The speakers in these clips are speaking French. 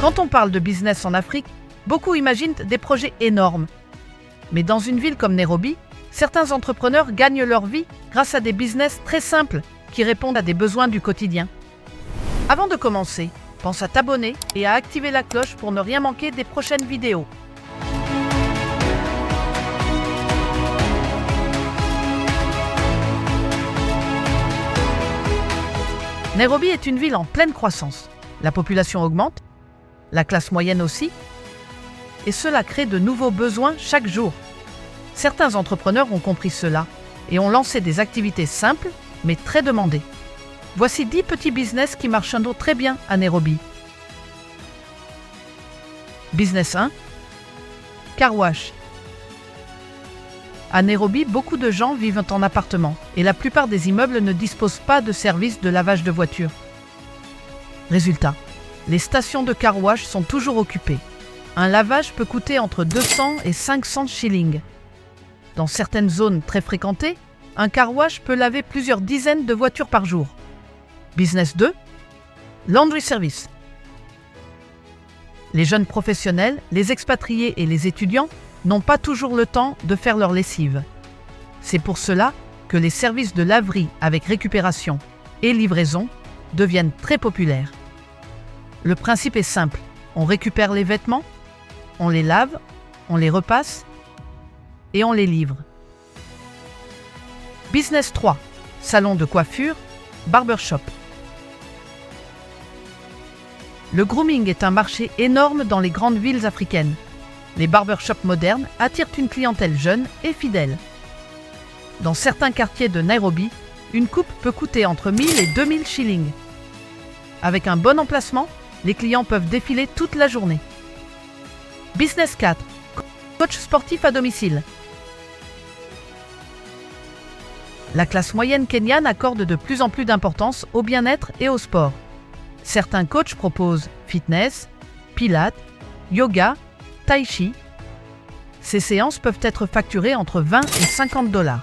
Quand on parle de business en Afrique, beaucoup imaginent des projets énormes. Mais dans une ville comme Nairobi, certains entrepreneurs gagnent leur vie grâce à des business très simples qui répondent à des besoins du quotidien. Avant de commencer, pense à t'abonner et à activer la cloche pour ne rien manquer des prochaines vidéos. Nairobi est une ville en pleine croissance. La population augmente, la classe moyenne aussi, et cela crée de nouveaux besoins chaque jour. Certains entrepreneurs ont compris cela et ont lancé des activités simples mais très demandées. Voici 10 petits business qui marchent très bien à Nairobi. Business 1. Car wash. À Nairobi, beaucoup de gens vivent en appartement et la plupart des immeubles ne disposent pas de service de lavage de voitures. Résultat, les stations de car wash sont toujours occupées. Un lavage peut coûter entre 200 et 500 shillings. Dans certaines zones très fréquentées, un car wash peut laver plusieurs dizaines de voitures par jour. Business 2. Laundry service. Les jeunes professionnels, les expatriés et les étudiants n'ont pas toujours le temps de faire leur lessive. C'est pour cela que les services de laverie avec récupération et livraison deviennent très populaires. Le principe est simple, on récupère les vêtements, on les lave, on les repasse et on les livre. Business 3. Salon de coiffure, barbershop. Le grooming est un marché énorme dans les grandes villes africaines. Les barbershops modernes attirent une clientèle jeune et fidèle. Dans certains quartiers de Nairobi, une coupe peut coûter entre 1000 et 2000 shillings. Avec un bon emplacement, les clients peuvent défiler toute la journée. Business 4. Coach sportif à domicile. La classe moyenne kenyane accorde de plus en plus d'importance au bien-être et au sport. Certains coachs proposent fitness, pilates, yoga, tai chi. Ces séances peuvent être facturées entre 20 et 50 $.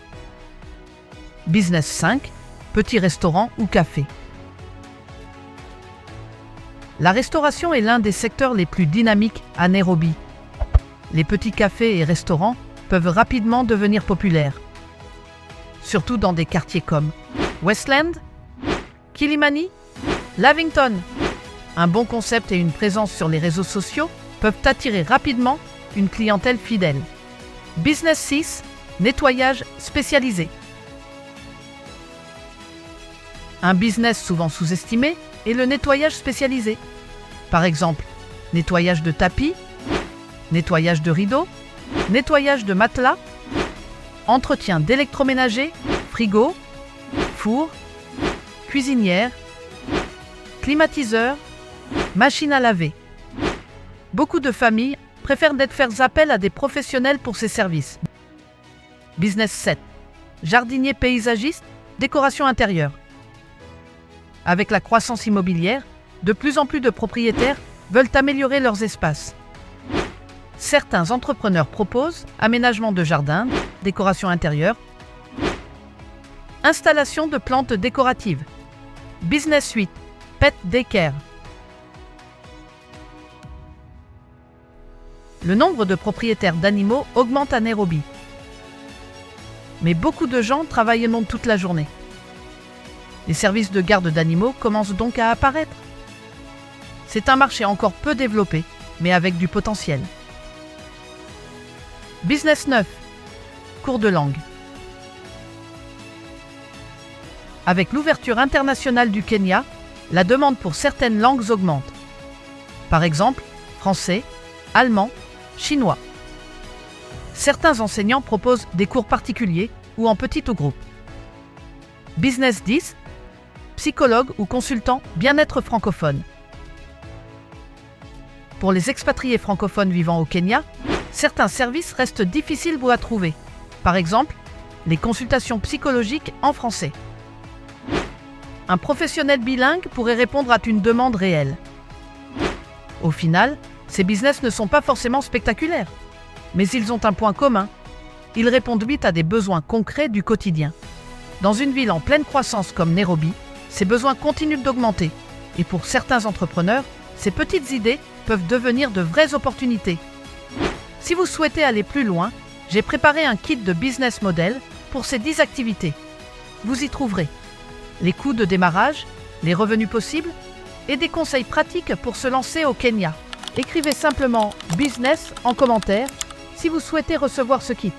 Business 5. Petit restaurant ou café. La restauration est l'un des secteurs les plus dynamiques à Nairobi. Les petits cafés et restaurants peuvent rapidement devenir populaires. Surtout dans des quartiers comme Westland, Kilimani, Lavington. Un bon concept et une présence sur les réseaux sociaux peuvent attirer rapidement une clientèle fidèle. Business 6. Nettoyage spécialisé. Un business souvent sous-estimé est le nettoyage spécialisé. Par exemple, nettoyage de tapis, nettoyage de rideaux, nettoyage de matelas, entretien d'électroménager, frigo, four, cuisinière, climatiseur, machine à laver. Beaucoup de familles préfèrent faire appel à des professionnels pour ces services. Business 7. Jardinier paysagiste, décoration intérieure. Avec la croissance immobilière, de plus en plus de propriétaires veulent améliorer leurs espaces. Certains entrepreneurs proposent aménagement de jardin, décoration intérieure, installation de plantes décoratives. Business 8. Pet daycare. Le nombre de propriétaires d'animaux augmente à Nairobi. Mais beaucoup de gens travaillent toute la journée. Les services de garde d'animaux commencent donc à apparaître. C'est un marché encore peu développé, mais avec du potentiel. Business 9. Cours de langue. Avec l'ouverture internationale du Kenya, la demande pour certaines langues augmente. Par exemple, français, allemand, chinois. Certains enseignants proposent des cours particuliers ou en petits groupes. Business 10. Psychologue ou consultant bien-être francophone. Pour les expatriés francophones vivant au Kenya, certains services restent difficiles à trouver. Par exemple, les consultations psychologiques en français. Un professionnel bilingue pourrait répondre à une demande réelle. Au final, ces business ne sont pas forcément spectaculaires, mais ils ont un point commun. Ils répondent vite à des besoins concrets du quotidien. Dans une ville en pleine croissance comme Nairobi, ces besoins continuent d'augmenter. Et pour certains entrepreneurs, ces petites idées peuvent devenir de vraies opportunités. Si vous souhaitez aller plus loin, j'ai préparé un kit de business model pour ces 10 activités. Vous y trouverez les coûts de démarrage, les revenus possibles et des conseils pratiques pour se lancer au Kenya. Écrivez simplement « business » en commentaire si vous souhaitez recevoir ce kit.